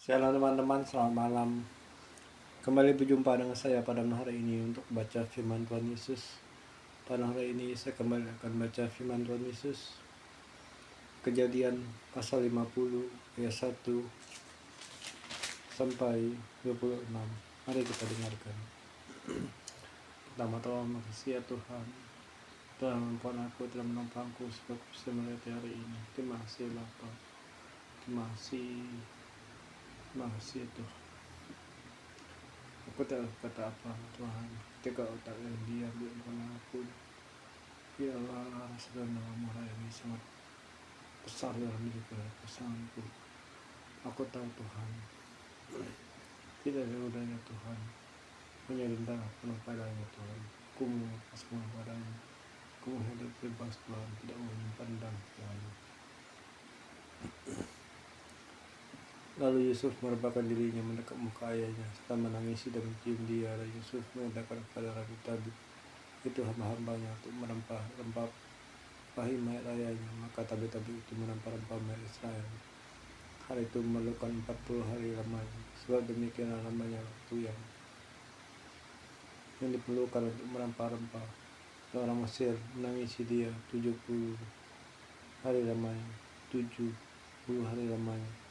Shalom teman-teman, selamat malam. Kembali berjumpa dengan saya pada hari ini untuk baca firman Tuhan Yesus. Pada hari ini saya kembali akan baca firman Tuhan Yesus. Kejadian pasal 50 ayat 1 sampai 26. Mari kita dengarkan. Pertama-tama, makasih ya Tuhan. Tuhan mengampuni aku, telah menopangku sebab aku bisa melihat hari ini. Terima kasih Bapa. Terima kasih ya Tuhan. Aku tak kata apa Tuhan, ketika otak yang diam di depan aku. Ya Allah, rasa dan marah ini sangat besar dalam hidup pasanganku. Aku tahu Tuhan, tidak ada udahnya Tuhan, hanya rintang penuh padanya Tuhan. Aku melepaskan padanya, aku hidup bebas Tuhan, tidak menyimpan dendam Tuhan. Lalu Yusuf merebahkan dirinya mendekat muka ayahnya, serta menangisi dan mencium dia. Dan Yusuf mengatakan kepada Rabi tadi, itu hamba-hambanya untuk merempahi mayat ayahnya. Maka tabi-tabi itu merempah-rempah mayat Israel. Hari itu memerlukan 40 hari lamanya, sebab demikianlah lamanya waktu yang diperlukan untuk merempah-rempah. Orang Mesir menangisi dia 70 hari lamanya, 70 hari lamanya.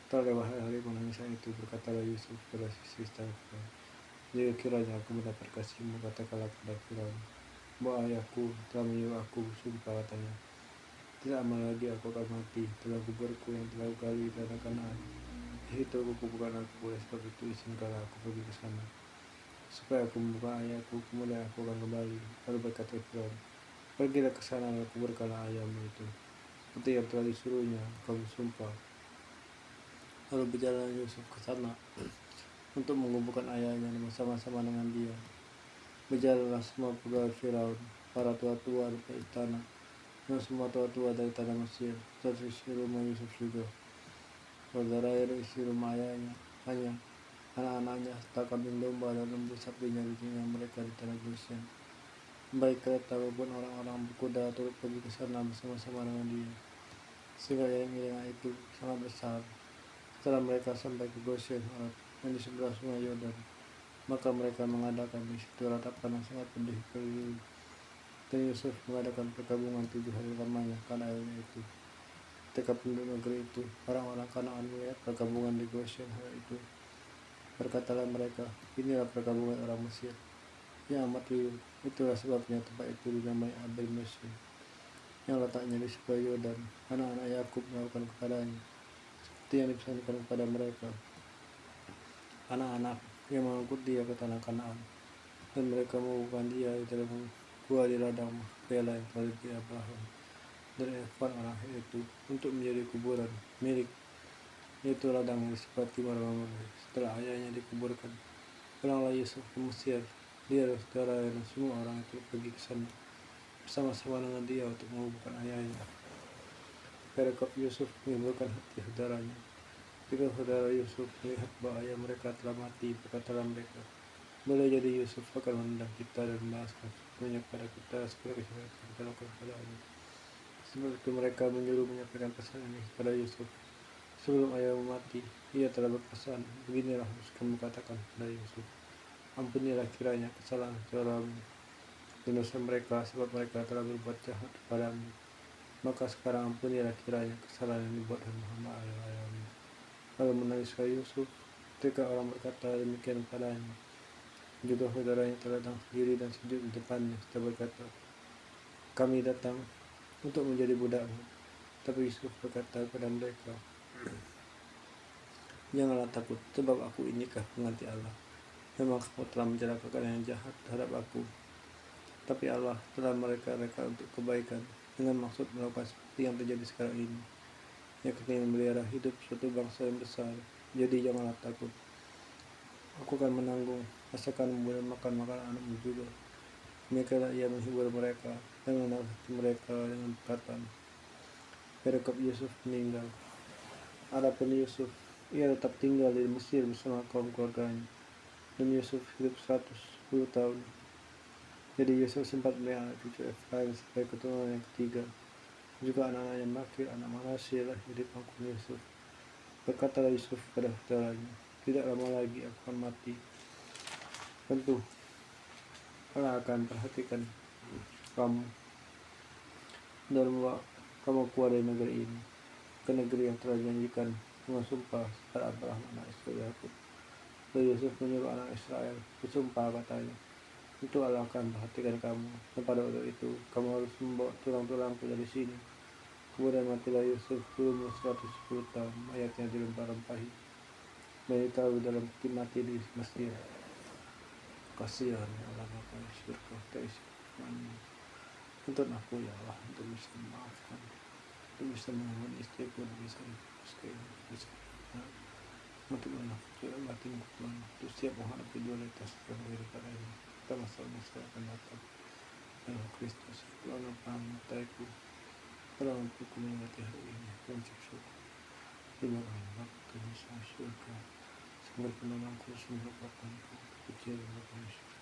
Terlewat hari menangisan itu, berkatalah Yusuf kepada istri Firaun, jika kiranya aku mendapat kasihmu, katakanlah kepada Firaun, bahwa ayahku telah menyuruh aku bersumpah, katanya, tidak lama lagi aku akan mati, telah kuburku yang telah kugali di tanah Kanaan. Itu aku kubukan aku, oleh sebab itu izinkanlah aku pergi ke sana, supaya aku membuka ayahku, kemudian aku akan kembali. Lalu berkata Firaun, pergilah ke sana dan kuburkanlah ayahmu itu, seperti yang telah disuruhnya, kau bersumpah. Lalu berjalan Yusuf ke sana untuk menguburkan ayahnya bersama-sama dengan dia. Berjalanlah semua pegawai Firaun, para tua-tua dari istana, dan semua tua-tua dari tanah Mesir, serta isi rumah Yusuf juga. Saudara isi rumah ayahnya hanya anak-anaknya, serta kambing domba dan lembu sapinya ditinggal mereka di tanah Goshen. Baik kereta maupun orang-orang berkuda turut pergi ke sana bersama-sama dengan dia, sehingga iring-iringan itu sangat besar. Setelah mereka sampai ke Goshen yang di sebelah sungai Yordan, maka mereka mengadakan di situ ratapan yang sangat pedih berdiri. Dan Yusuf mengadakan perkabungan 7 hari lamanya karena ayahnya itu. Ketika penduduk negeri itu, orang-orang Kanaan melihat perkabungan di Goshen hari itu, berkatalah mereka, inilah perkabungan orang Mesir yang amat liur. Itulah sebabnya tempat itu dinamai Abel Mesir, yang letaknya di sebelah Yordan. Anak-anak Yakub melakukan kepadanya seperti yang dipesankan kepada mereka, anak-anak yang mengangkut dia ke tanah Kanaan, dan mereka menguburkan dia di dalam gua di ladang Makpela yang telah diberi Abraham dan Evan orang itu untuk menjadi kuburan milik, yaitu ladang yang di sebelah timur Mamre. Setelah ayahnya dikuburkan, pulanglah Yusuf ke Mesir. Dia dan saudara dan semua orang itu pergi ke sana bersama-sama dengan dia untuk menguburkan ayahnya. Perikop Yusuf menimbulkan hati saudaranya. Ketika saudara Yusuf melihat bahwa ayah mereka telah mati, berkatalah mereka, boleh jadi Yusuf akan menendang kita dan membalaskan sepenuhnya kepada kita segala kejahatan yang kita lakukan kepadanya. Sebab itu mereka menyuruh menyampaikan pesan ini kepada Yusuf. Sebelum ayahmu mati, ia telah berpesan, beginilah harus kamu katakan kepada Yusuf, ampunilah kiranya kesalahan saudaramu dan dosa mereka, sebab mereka telah berbuat jahat kepadamu. Maka sekarang ampunilah kiranya kesalahan yang dibuat hamba ayahmu. Lalu menangislah Yusuf ketika orang berkata demikian kepadanya. Juga saudaranya telah datang sendiri dan sujud di depannya, serta berkata, kami datang untuk menjadi budakmu. Tapi Yusuf berkata kepada mereka, janganlah takut, sebab aku inikah pengganti Allah. Memang kamu telah mencelakakan yang jahat terhadap aku, tapi Allah telah mereka untuk kebaikan, dengan maksud melakukan seperti yang terjadi sekarang ini, yakni memelihara hidup suatu bangsa yang besar. Jadi janganlah takut, aku akan menanggung, asalkan boleh makan makanan anakmu juga. Demikianlah ia menghibur mereka dan menasihati mereka dengan perkataan. Perikop Yusuf meninggal. Adapun Yusuf, ia tetap tinggal di Mesir bersama kaum keluarganya, dan Yusuf hidup 110 tahun. Jadi Yusuf sempat melihat anak cucu Efraim sampai keturunan yang ketiga. Juga anak-anaknya Makir, anak Manasye lahir di pangkuan Yusuf. Berkatalah Yusuf pada saudaranya, tidak lama lagi aku akan mati. Tentu Allah akan perhatikan kamu dan membawa kamu keluar dari negeri ini ke negeri yang telah dijanjikan dengan sumpah kepada Abraham anak Israel Yakub. Lalu Yusuf menyuruh anak Israel bersumpah, katanya, itu Allah akan perhatikan kamu, dan pada waktu itu kamu harus membawa tulang-tulangku dari sini. Kemudian matilah Yusuf berumur 110 tahun, mayatnya dirempah-rempahi dan ditaruh dalam peti mati di Mesir. Kasihan ya Allah Bapa di surga, terisi firman-Mu. Tuntun aku ya Allah untuk bisa memaafkan, untuk bisa mengampuni istriku, untuk bisa dibebaskan, bisa untuk menafkir batinku Tuhan, untuk siap menghadapi dualitas dalam kehidupan ini. Kita masalah-masalah akan datang. Dalam Kristus, tolong paham mataiku, tolong aku mengerti hari ini, dan syukur. Terima kasih Bapa Tuhan Yesus surga, sumber penolongku, sumber kekuatanku, puji dan Yesus.